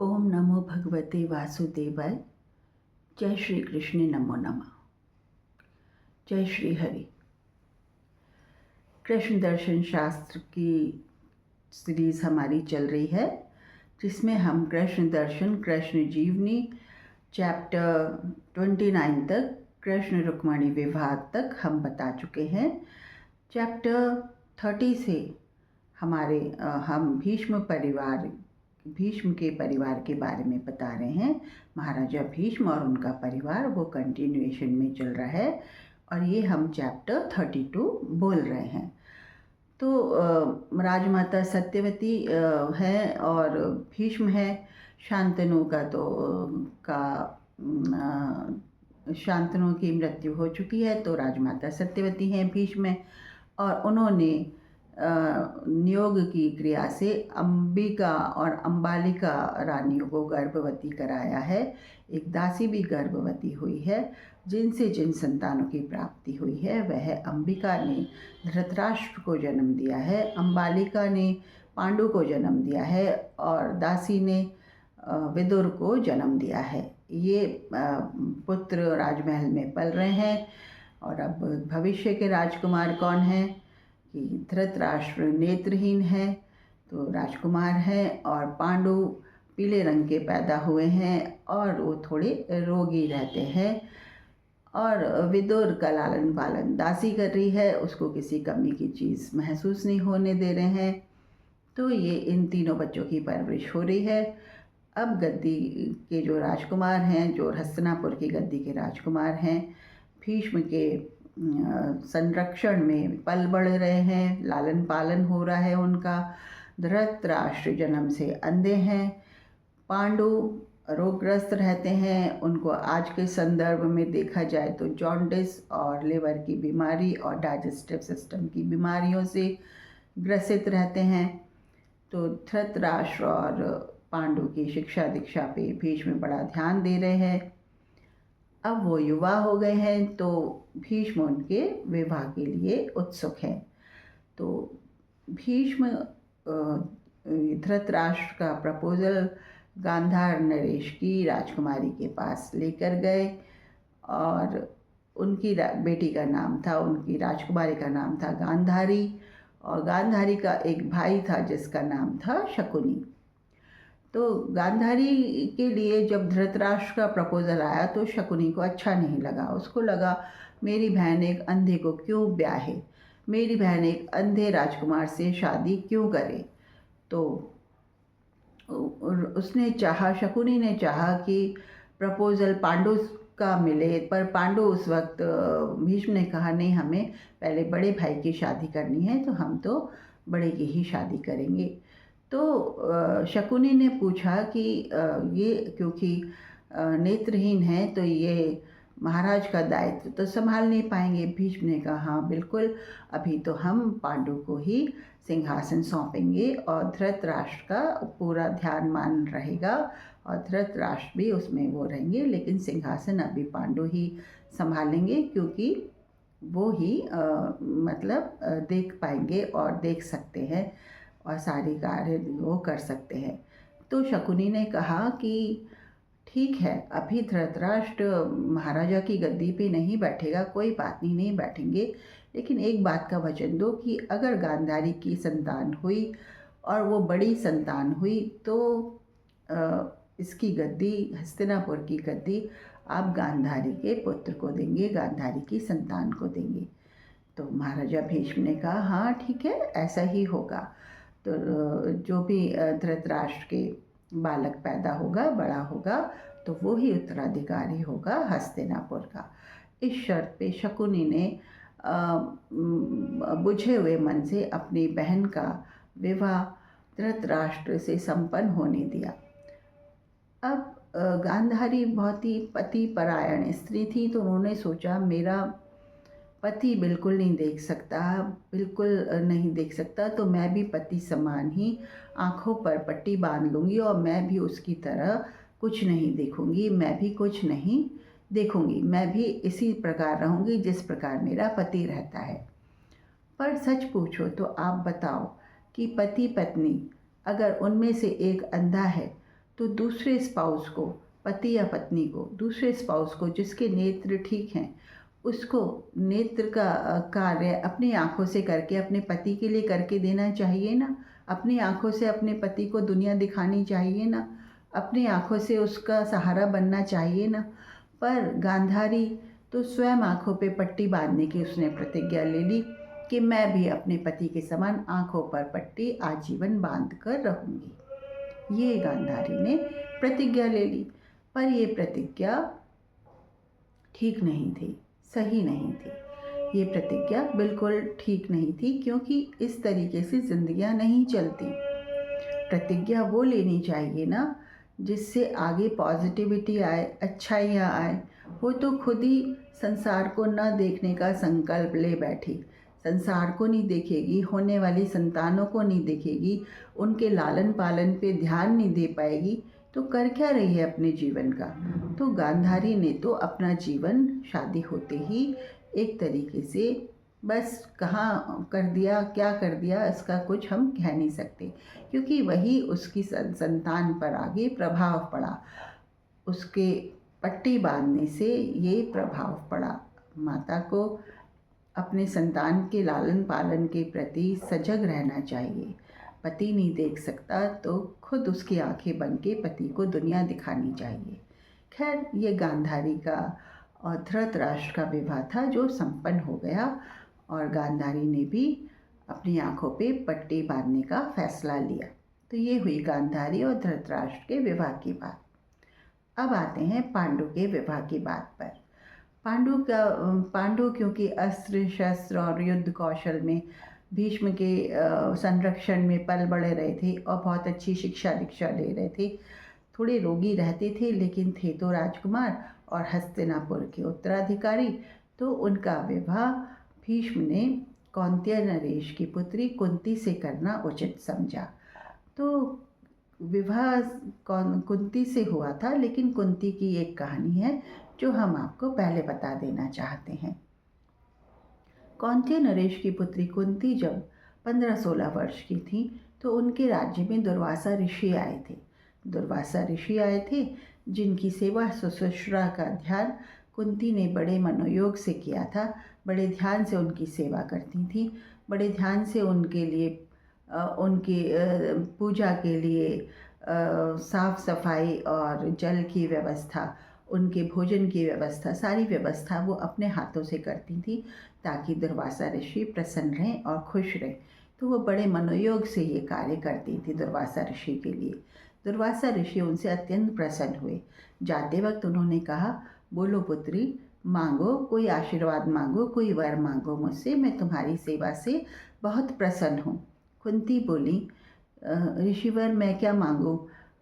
ओम नमो भगवते वासुदेवाय। जय श्री कृष्ण, नमो नमः। जय श्री हरि। कृष्ण दर्शन शास्त्र की सीरीज हमारी चल रही है, जिसमें हम कृष्ण दर्शन, कृष्ण जीवनी चैप्टर 29 तक, कृष्ण रुक्मिणी विवाह तक हम बता चुके हैं। चैप्टर 30 से हम भीष्म के परिवार के बारे में बता रहे हैं। महाराजा भीष्म और उनका परिवार, वो कंटिन्यूएशन में चल रहा है और ये हम चैप्टर 32 बोल रहे हैं। तो राजमाता सत्यवती है और भीष्म है। शांतनु शांतनु की मृत्यु हो चुकी है, तो राजमाता सत्यवती हैं भीष्म है। और उन्होंने नियोग की क्रिया से अंबिका और अंबालिका रानियों को गर्भवती कराया है। एक दासी भी गर्भवती हुई है। जिनसे जिन संतानों की प्राप्ति हुई है, वह अंबिका ने धृतराष्ट्र को जन्म दिया है, अंबालिका ने पांडु को जन्म दिया है और दासी ने विदुर को जन्म दिया है। ये पुत्र राजमहल में पल रहे हैं। और अब भविष्य के राजकुमार कौन हैं कि धृतराष्ट्र नेत्रहीन है, तो राजकुमार है, और पांडु पीले रंग के पैदा हुए हैं और वो थोड़े रोगी रहते हैं। और विदुर का लालन पालन दासी कर रही है, उसको किसी कमी की चीज़ महसूस नहीं होने दे रहे हैं। तो ये इन तीनों बच्चों की परवरिश हो रही है। अब गद्दी के जो राजकुमार हैं, जो हस्तिनापुर की गद्दी के राजकुमार हैं, भीष्म के संरक्षण में पल बढ़ रहे हैं, लालन पालन हो रहा है उनका। धृतराष्ट्र जन्म से अंधे हैं। पांडु रोगग्रस्त रहते हैं। उनको आज के संदर्भ में देखा जाए तो जॉन्डिस और लिवर की बीमारी और डाइजेस्टिव सिस्टम की बीमारियों से ग्रसित रहते हैं। तो धृतराष्ट्र और पांडु की शिक्षा दीक्षा पे भीष्म बड़ा ध्यान दे रहे हैं। अब वो युवा हो गए हैं, तो भीष्म उनके विवाह के लिए उत्सुक हैं। तो भीष्म धृतराष्ट्र का प्रपोजल गांधार नरेश की राजकुमारी के पास लेकर गए और उनकी बेटी का नाम था, उनकी राजकुमारी का नाम था गांधारी, और गांधारी का एक भाई था जिसका नाम था शकुनी। तो गांधारी के लिए जब धृतराष्ट्र का प्रपोजल आया तो शकुनी को अच्छा नहीं लगा। उसको लगा मेरी बहन एक अंधे को क्यों ब्याहे, मेरी बहन एक अंधे राजकुमार से शादी क्यों करे। तो उसने चाहा, शकुनी ने चाहा कि प्रपोजल पांडु का मिले, पर पांडु उस वक्त, भीष्म ने कहा नहीं, हमें पहले बड़े भाई की शादी करनी है, तो हम तो बड़े की ही शादी करेंगे। तो शकुनी ने पूछा कि ये क्योंकि नेत्रहीन है तो ये महाराज का दायित्व तो संभाल नहीं पाएंगे। भीष्म ने कहा हाँ बिल्कुल, अभी तो हम पांडु को ही सिंहासन सौंपेंगे और धृतराष्ट्र का पूरा ध्यान मान रहेगा और धृतराष्ट्र भी उसमें वो रहेंगे, लेकिन सिंहासन अभी पांडु ही संभालेंगे क्योंकि वो ही देख पाएंगे और देख सकते हैं और सारी कार्य वो कर सकते हैं। तो शकुनी ने कहा कि ठीक है, अभी धृतराष्ट्र महाराजा की गद्दी पे नहीं बैठेगा, कोई बात नहीं, नहीं बैठेंगे, लेकिन एक बात का वचन दो कि अगर गांधारी की संतान हुई और वो बड़ी संतान हुई तो इसकी गद्दी, हस्तिनापुर की गद्दी आप गांधारी के पुत्र को देंगे, गांधारी की संतान को देंगे। तो महाराजा भीष्म ने कहा हाँ ठीक है, ऐसा ही होगा। तो जो भी धृतराष्ट्र के बालक पैदा होगा, बड़ा होगा, तो वो ही उत्तराधिकारी होगा हस्तिनापुर का। इस शर्त पे शकुनी ने बुझे हुए मन से अपनी बहन का विवाह धृतराष्ट्र से संपन्न होने दिया। अब गांधारी बहुत ही पति परायण स्त्री थी, तो उन्होंने सोचा मेरा पति बिल्कुल नहीं देख सकता, बिल्कुल नहीं देख सकता, तो मैं भी पति समान ही आँखों पर पट्टी बांध लूँगी और मैं भी उसकी तरह कुछ नहीं देखूँगी, मैं भी कुछ नहीं देखूँगी, मैं भी इसी प्रकार रहूँगी जिस प्रकार मेरा पति रहता है। पर सच पूछो तो आप बताओ कि पति पत्नी अगर उनमें से एक अंधा है तो दूसरे स्पाउस को, पति या पत्नी को, दूसरे स्पाउस को जिसके नेत्र ठीक हैं, उसको नेत्र का कार्य अपनी आँखों से करके अपने पति के लिए करके देना चाहिए ना। अपनी आँखों से अपने पति को दुनिया दिखानी चाहिए ना। अपनी आँखों से उसका सहारा बनना चाहिए ना। पर गांधारी तो स्वयं आँखों पे पट्टी बांधने की उसने प्रतिज्ञा ले ली कि मैं भी अपने पति के समान आँखों पर पट्टी आजीवन बांध कर रहूँगी। ये गांधारी ने प्रतिज्ञा ले ली, पर ये प्रतिज्ञा ठीक नहीं थी, सही नहीं थी। ये प्रतिज्ञा बिल्कुल ठीक नहीं थी, क्योंकि इस तरीके से जिंदगियां नहीं चलती। प्रतिज्ञा वो लेनी चाहिए ना जिससे आगे पॉजिटिविटी आए, अच्छाइयाँ आए। वो तो खुद ही संसार को न देखने का संकल्प ले बैठी। संसार को नहीं देखेगी, होने वाली संतानों को नहीं देखेगी, उनके लालन पालन पे ध्यान नहीं दे पाएगी, तो कर क्या रही है अपने जीवन का। तो गांधारी ने तो अपना जीवन शादी होते ही एक तरीके से बस कहाँ कर दिया, क्या कर दिया, इसका कुछ हम कह नहीं सकते, क्योंकि वही उसकी संतान पर आगे प्रभाव पड़ा। उसके पट्टी बांधने से ये प्रभाव पड़ा। माता को अपने संतान के लालन पालन के प्रति सजग रहना चाहिए। पति नहीं देख सकता तो खुद उसकी आंखें बन के पति को दुनिया दिखानी चाहिए। खैर, ये गांधारी का और धृतराष्ट्र का विवाह था जो संपन्न हो गया, और गांधारी ने भी अपनी आंखों पे पट्टी बांधने का फैसला लिया। तो ये हुई गांधारी और धृतराष्ट्र के विवाह की बात। अब आते हैं पांडु के विवाह की बात पर। पांडु क्योंकि अस्त्र शस्त्र और युद्ध कौशल में भीष्म के संरक्षण में पल बढ़े रहे थे और बहुत अच्छी शिक्षा दीक्षा ले रहे थे। थोड़े रोगी रहते थे, लेकिन थे तो राजकुमार और हस्तिनापुर के उत्तराधिकारी। तो उनका विवाह भीष्म ने कौंतेय नरेश की पुत्री कुंती से करना उचित समझा। तो विवाह कुंती से हुआ था, लेकिन कुंती की एक कहानी है जो हम आपको पहले बता देना चाहते हैं। कौंतेय नरेश की पुत्री कुंती जब 15-16 वर्ष की थी तो उनके राज्य में दुर्वासा ऋषि आए थे। दुर्वासा ऋषि आए थे जिनकी सेवा शुश्रूषा का ध्यान कुंती ने बड़े मनोयोग से किया था। बड़े ध्यान से उनकी सेवा करती थी, बड़े ध्यान से उनके लिए उनकी पूजा के लिए साफ सफाई और जल की व्यवस्था, उनके भोजन की व्यवस्था, सारी व्यवस्था वो अपने हाथों से करती थी ताकि दुर्वासा ऋषि प्रसन्न रहें और खुश रहें। तो वो बड़े मनोयोग से ये कार्य करती थी दुर्वासा ऋषि के लिए। दुर्वासा ऋषि उनसे अत्यंत प्रसन्न हुए। जाते वक्त उन्होंने कहा, बोलो पुत्री, मांगो, कोई आशीर्वाद मांगो, कोई वर मांगो मुझसे, मैं तुम्हारी सेवा से बहुत प्रसन्न हूँ। कुंती बोली, ऋषिवर मैं क्या मांगूँ,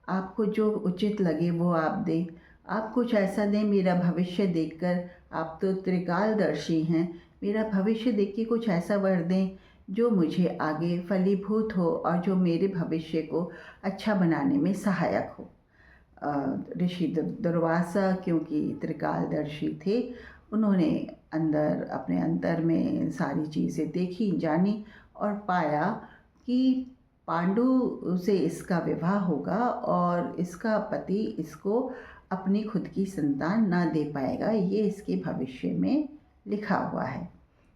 आपको जो उचित लगे वो आप दें। आप कुछ ऐसा दें मेरा भविष्य देखकर, आप तो त्रिकालदर्शी हैं, मेरा भविष्य देख के कुछ ऐसा वर दें जो मुझे आगे फलीभूत हो और जो मेरे भविष्य को अच्छा बनाने में सहायक हो। ऋषि दुर्वासा क्योंकि त्रिकालदर्शी थे, उन्होंने अपने अंतर में सारी चीज़ें देखी, जानी और पाया कि पांडु से इसका विवाह होगा और इसका पति इसको अपनी खुद की संतान ना दे पाएगा, ये इसके भविष्य में लिखा हुआ है।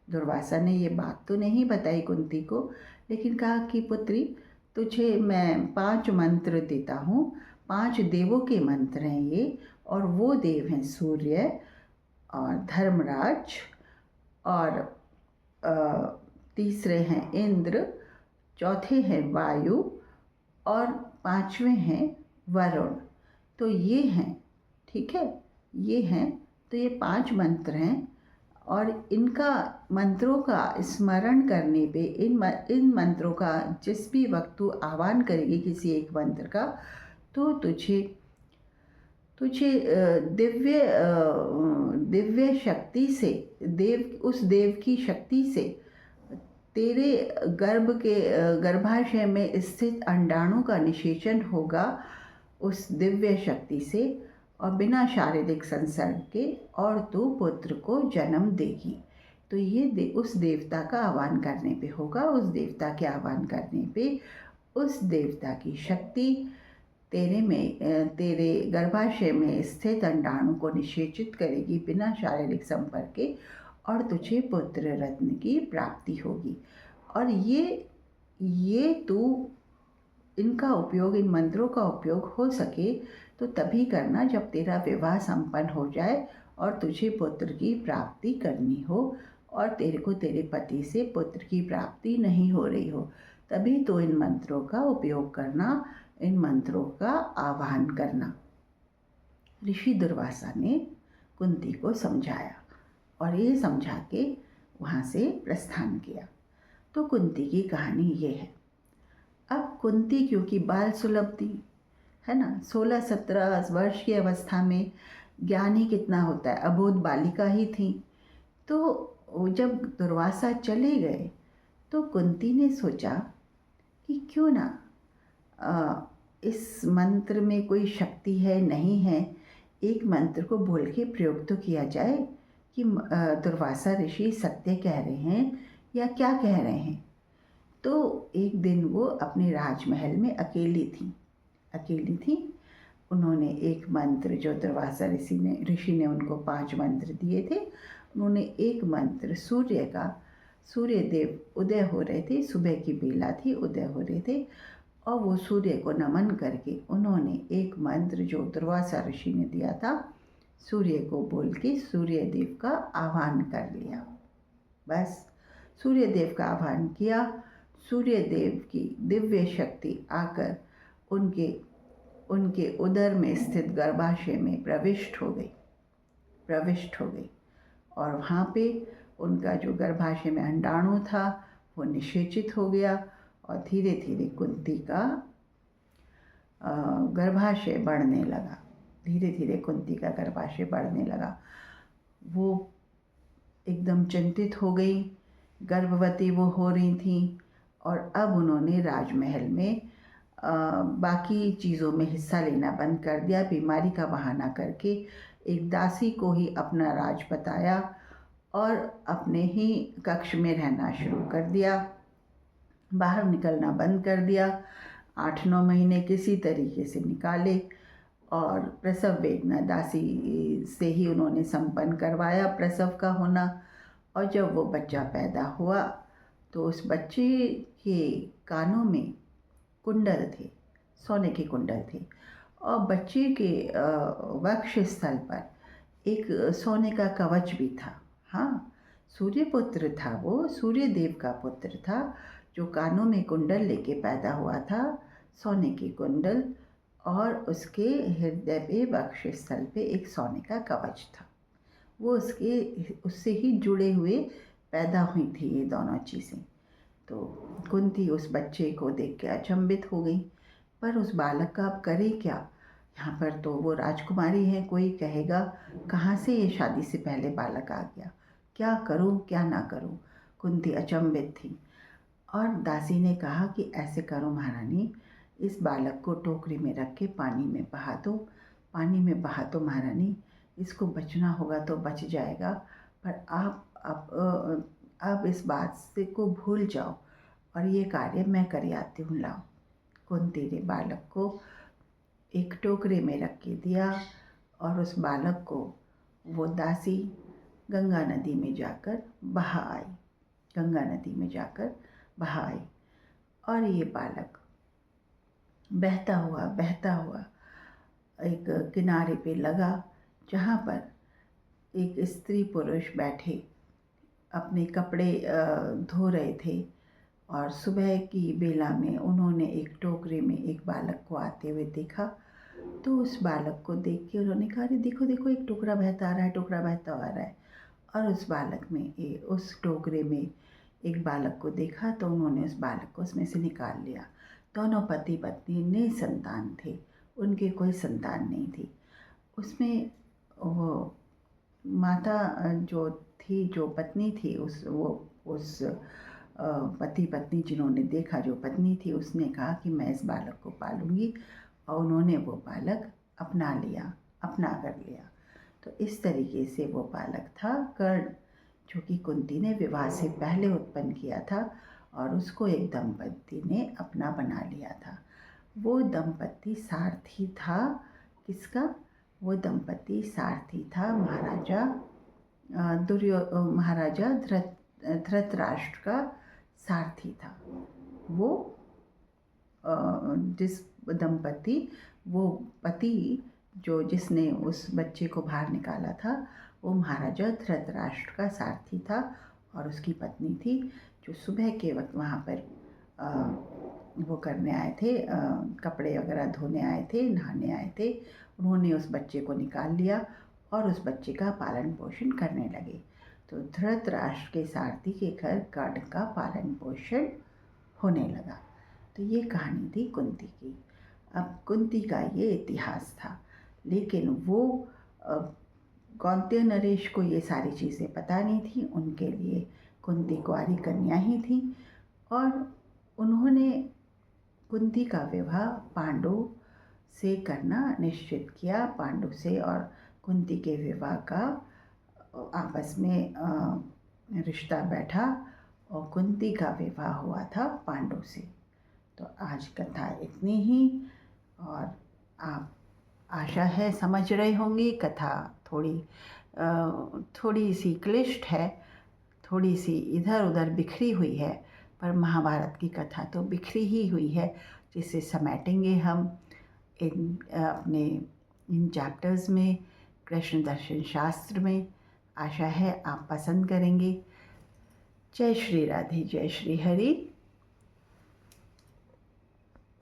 दुर्वासा ने ये बात तो नहीं बताई कुंती को, लेकिन कहा कि पुत्री, तुझे मैं 5 मंत्र देता हूँ। 5 देवों के मंत्र हैं ये, और वो देव हैं सूर्य और धर्मराज, और तीसरे हैं इंद्र, चौथे हैं वायु और 5वें हैं वरुण। तो ये हैं, ठीक है, ये हैं। तो ये 5 मंत्र हैं और इनका मंत्रों का स्मरण करने पे, इन मंत्रों का जिस भी वक्त तू आह्वान करेगी किसी एक मंत्र का, तो तुझे दिव्य शक्ति से, उस देव की शक्ति से तेरे गर्भाशय में स्थित अंडाणु का निषेचन होगा उस दिव्य शक्ति से, और बिना शारीरिक संसर्ग के, और तू पुत्र को जन्म देगी। तो ये उस देवता का आह्वान करने पे होगा। उस देवता के आह्वान करने पे उस देवता की शक्ति तेरे गर्भाशय में स्थित अंडाणु को निषेचित करेगी बिना शारीरिक संपर्क के, और तुझे पुत्र रत्न की प्राप्ति होगी। और ये तू इनका उपयोग, इन मंत्रों का उपयोग हो सके तो तभी करना जब तेरा विवाह संपन्न हो जाए और तुझे पुत्र की प्राप्ति करनी हो, और तेरे को तेरे पति से पुत्र की प्राप्ति नहीं हो रही हो, तभी तो इन मंत्रों का उपयोग करना, इन मंत्रों का आह्वान करना। ऋषि दुर्वासा ने कुंती को समझाया और ये समझा के वहाँ से प्रस्थान किया। तो कुंती की कहानी ये है। अब कुंती क्योंकि बाल सुलभ थी, है ना, 16-17 वर्ष की अवस्था में ज्ञान ही कितना होता है, अबोध बालिका ही थी। तो जब दुर्वासा चले गए तो कुंती ने सोचा कि क्यों ना इस मंत्र में कोई शक्ति है नहीं है, एक मंत्र को बोल के प्रयोग तो किया जाए कि दुर्वासा ऋषि सत्य कह रहे हैं या क्या कह रहे हैं। तो एक दिन वो अपने राजमहल में अकेली थी। उन्होंने एक मंत्र, जो दुर्वासा ऋषि ने उनको 5 मंत्र दिए थे, उन्होंने एक मंत्र सूर्यदेव उदय हो रहे थे, सुबह की बेला थी, उदय हो रहे थे, और वो सूर्य को नमन करके उन्होंने एक मंत्र जो दुर्वासा ऋषि ने दिया था, सूर्य को बोल के सूर्यदेव का आह्वान कर लिया। बस सूर्यदेव का आह्वान किया, सूर्यदेव की दिव्य शक्ति आकर उनके उदर में स्थित गर्भाशय में प्रविष्ट हो गई, और वहाँ पे उनका जो गर्भाशय में अंडाणु था वो निषेचित हो गया, और धीरे धीरे कुंती का गर्भाशय बढ़ने लगा। वो एकदम चिंतित हो गई, गर्भवती वो हो रही थी, और अब उन्होंने राजमहल में बाकी चीज़ों में हिस्सा लेना बंद कर दिया। बीमारी का बहाना करके एक दासी को ही अपना राज बताया और अपने ही कक्ष में रहना शुरू कर दिया, बाहर निकलना बंद कर दिया। 8-9 महीने किसी तरीके से निकाले, और प्रसव वेदना दासी से ही उन्होंने संपन्न करवाया प्रसव का होना। और जब वो बच्चा पैदा हुआ तो उस बच्चे के कानों में कुंडल थे, सोने के कुंडल थे, और बच्चे के वक्ष स्थल पर एक सोने का कवच भी था। हाँ, सूर्यपुत्र था, वो सूर्यदेव का पुत्र था, जो कानों में कुंडल लेके पैदा हुआ था, सोने के कुंडल, और उसके हृदय पे, वक्ष स्थल पे एक सोने का कवच था। वो उससे ही जुड़े हुए पैदा हुई थी ये दोनों चीज़ें। तो कुंती उस बच्चे को देख के अचंभित हो गई, पर उस बालक का अब करे क्या। यहाँ पर तो वो राजकुमारी है, कोई कहेगा कहाँ से ये शादी से पहले बालक आ गया, क्या करूँ क्या ना करूँ। कुंती अचंभित थी, और दासी ने कहा कि ऐसे करो महारानी, इस बालक को टोकरी में रख के पानी में बहा दो महारानी, इसको बचना होगा तो बच जाएगा, पर आप इस बात से को भूल जाओ और ये कार्य मैं कर आती हूँ, लाओ। कुंती ने बालक को एक टोकरे में रख के दिया, और उस बालक को वो दासी गंगा नदी में जाकर बहा आई, और ये बालक बहता हुआ एक किनारे पे लगा, जहाँ पर एक स्त्री पुरुष बैठे अपने कपड़े धो रहे थे, और सुबह की बेला में उन्होंने एक टोकरे में एक बालक को आते हुए देखा। तो उस बालक को देख के उन्होंने कहा, अरे देखो देखो, एक टोकरा बहता आ रहा है। और उस टोकरे में एक बालक को देखा, तो उन्होंने उस बालक को उसमें से निकाल लिया। दोनों पति पत्नी निसंतान थे, उनके कोई संतान नहीं थी। उसमें वो माता जो पत्नी थी, उस पति पत्नी जिन्होंने देखा, जो पत्नी थी, उसने कहा कि मैं इस बालक को पालूंगी, और उन्होंने वो बालक अपना कर लिया। तो इस तरीके से वो बालक था कर्ण, जो कि कुंती ने विवाह से पहले उत्पन्न किया था, और उसको एक दंपति ने अपना बना लिया था। वो दंपति सारथी था किसका? वो दंपति सारथी था महाराजा धृतराष्ट्र का सारथी था। वो जिस दंपति वो पति जिसने उस बच्चे को बाहर निकाला था वो महाराजा धृतराष्ट्र का सारथी था। और उसकी पत्नी थी जो सुबह के वक्त वहाँ पर वो करने आए थे, कपड़े वगैरह धोने आए थे, नहाने आए थे। उन्होंने उस बच्चे को निकाल लिया और उस बच्चे का पालन पोषण करने लगे। तो धृतराष्ट्र के सारथी के घर कर्ण का पालन पोषण होने लगा। तो ये कहानी थी कुंती की। अब कुंती का ये इतिहास था, लेकिन वो कौंतेय नरेश को ये सारी चीज़ें पता नहीं थी। उनके लिए कुंती कुंवारी कन्या ही थी और उन्होंने कुंती का विवाह पांडु से करना निश्चित किया। पांडु से और कुंती के विवाह का आपस में रिश्ता बैठा और कुंती का विवाह हुआ था पांडु से। तो आज कथा इतनी ही, और आप आशा है समझ रहे होंगे। कथा थोड़ी सी क्लिष्ट है, थोड़ी सी इधर उधर बिखरी हुई है, पर महाभारत की कथा तो बिखरी ही हुई है, जिसे समेटेंगे हम अपने इन चैप्टर्स में, कृष्ण दर्शन शास्त्र में। आशा है आप पसंद करेंगे। जय श्री राधे, जय श्री हरि।